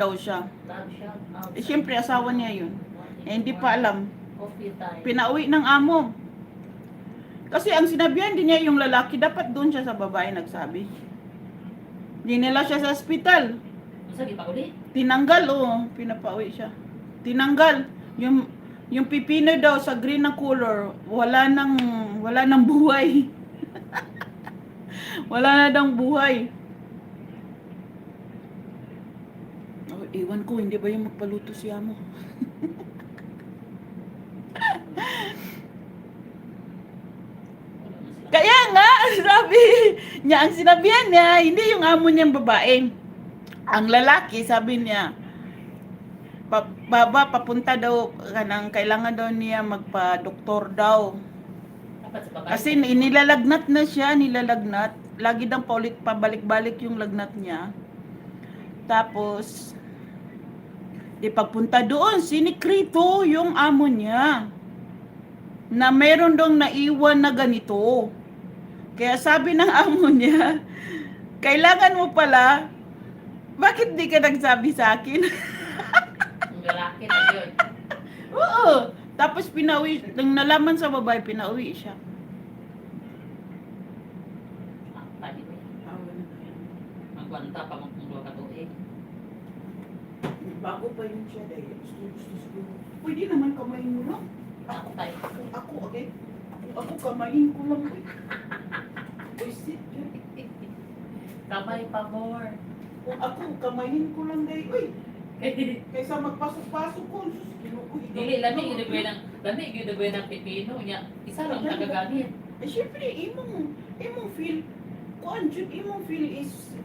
daw siya. Love shot Eh, outside. syempre, asawa niya yun. Eh, hindi pa alam. Coffee time. Pinauwi ng amo. Kasi ang sinabihan din niya yung lalaki, dapat doon siya sa babae nagsabi. Dinala siya sa ospital. Sige pa ulit. Tinanggal, oh. Pinapauwi siya. Tinanggal. Yung pipino daw sa green na color, wala nang buhay. Wala na daw buhay. Oh, iwan ko, hindi ba yung magpaluto siya mo? Kaya nga, sabi niya, ang sinabihan niya, hindi yung amo niyang babae. Ang lalaki, sabi niya, papunta daw, kailangan daw niya magpa-doktor daw. Dapat sa babae. Kasi nilalagnat na siya, nilalagnat. Lagi daw paulit pabalik-balik yung lagnat niya. Tapos, di pagpunta doon, sinikrito yung amo niya. Na meron dong naiwan na ganito. Kaya sabi ng amo niya, kailangan mo pala, bakit di ka nagsabi sa akin? Ang lalaki na yun. Oo. Tapos pinauwi, nang nalaman sa babae, pinauwi siya. Pwede ba? Magwanta pa mong kung ka to eh. Bago pa yun siya dahil gusto. Pwede naman kamain mo lang. Ako tayo. Ako, okay? Ako kamain ko lang. Uy, sit. Kamay pa more. Kung ako, kamain ko lang dahil. Uy, kaysa magpasok-pasok ko. Sus, kinukuhi ka. Dili, lamig yun ng pipino niya. Isa lang nagagamit. Eh, syempre, imong feel, kuan jud imong feel is,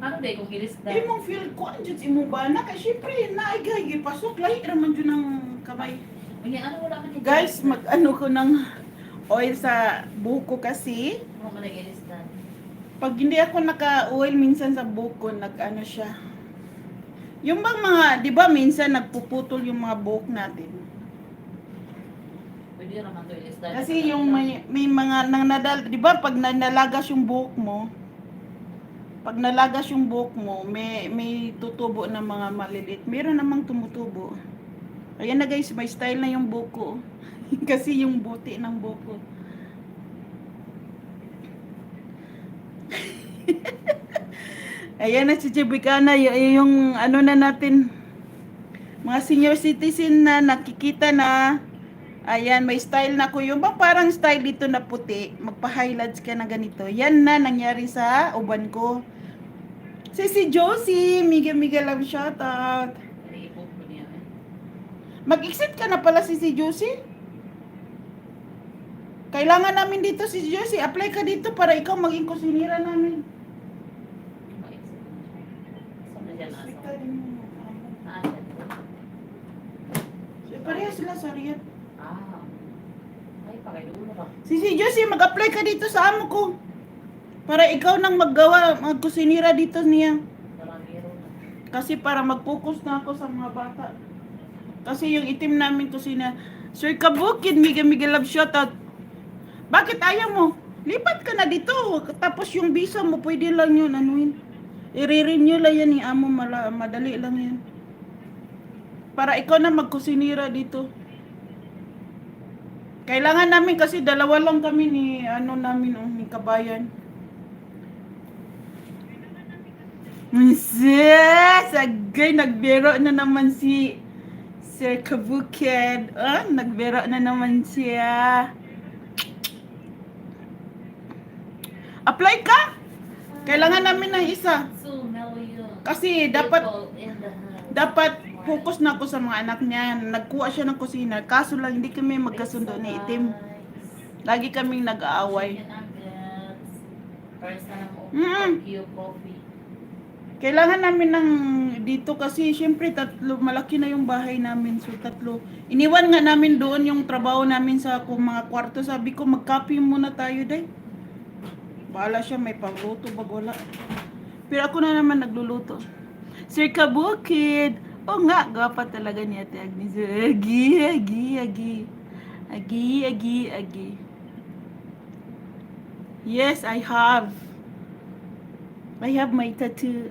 Ano day kung ilis na? imong feel, kuan jud imong bana, kay syempre, naigay, pasok, lahi raman jud ng kamay. Unya, ano wala man Guys, mag-ano ko ng oil sa buhok ko kasi, Ano man nag-ilis na? pag hindi ako naka-oil minsan sa buhok ko, nag-ano siya. Yung bang mga, di ba minsan nagpuputol yung mga buhok natin? Pwede naman to ilis na. Kasi yung may mga di ba pag nalagas yung buhok mo, pag nalagas yung buhok mo, may tutubo na mga maliliit. Meron namang tumutubo. Ayan na guys, may style na yung buhok ko. Kasi yung buti ng buhok ko. Ayan na si Chibicana, yung ano na natin, mga senior citizen na nakikita na. Ayan, may style na ko. Yung bang parang style dito na puti, magpa-highlights ka na ganito. Yan na nangyari sa uban ko. Si Josie, miga love shoutout. Iipog ko niya eh. Mag-exit ka na pala si Josie. Kailangan namin dito si Josie. Apply ka dito para ikaw maging kusinira namin. Saan na dyan aso? Exit din mo. Ah, dyan. Pareha sila sa Riyadh. Ah. Ay, pakailulo ba? Si Josie, mag-apply ka dito sa amo ko. Para ikaw nang magkusinira dito niya. Parang meron na. Kasi para mag-focus na ako sa mga bata. Kasi yung itim namin kusina. Sir Kabukid, miga love shoutout. Bakit ayaw mo? Lipat ka na dito. Tapos yung visa mo, pwede lang yun. Anuin. I-renew lang yan ni amo. Madali lang yan. Para ikaw na magkusinira dito. Kailangan namin kasi dalawa lang kami ni ni Kabayan. Sagay, nagbiro na naman si Sir Kabukid. Nagbiro na naman siya. Apply ka? Kailangan namin ng isa. So, now you. Kasi dapat focus na ako sa mga anak niya. Nagkuha siya ng kusina. Kaso lang hindi kami magkasundo ni Itim. Lagi kaming nag-aaway. First na lang coffee. Kailangan namin ng dito kasi syempre tatlo, malaki na yung bahay namin. So tatlo. Iniwan nga namin doon yung trabaho namin sa mga kwarto. Sabi ko mag-copy muna tayo day. Bahala siya, may pangluto bag wala. Pero ako na naman nagluluto. Sir Kabukid. Oo nga, gapa talaga niya Ate Agnes. Agi. Yes, I have my tattoo.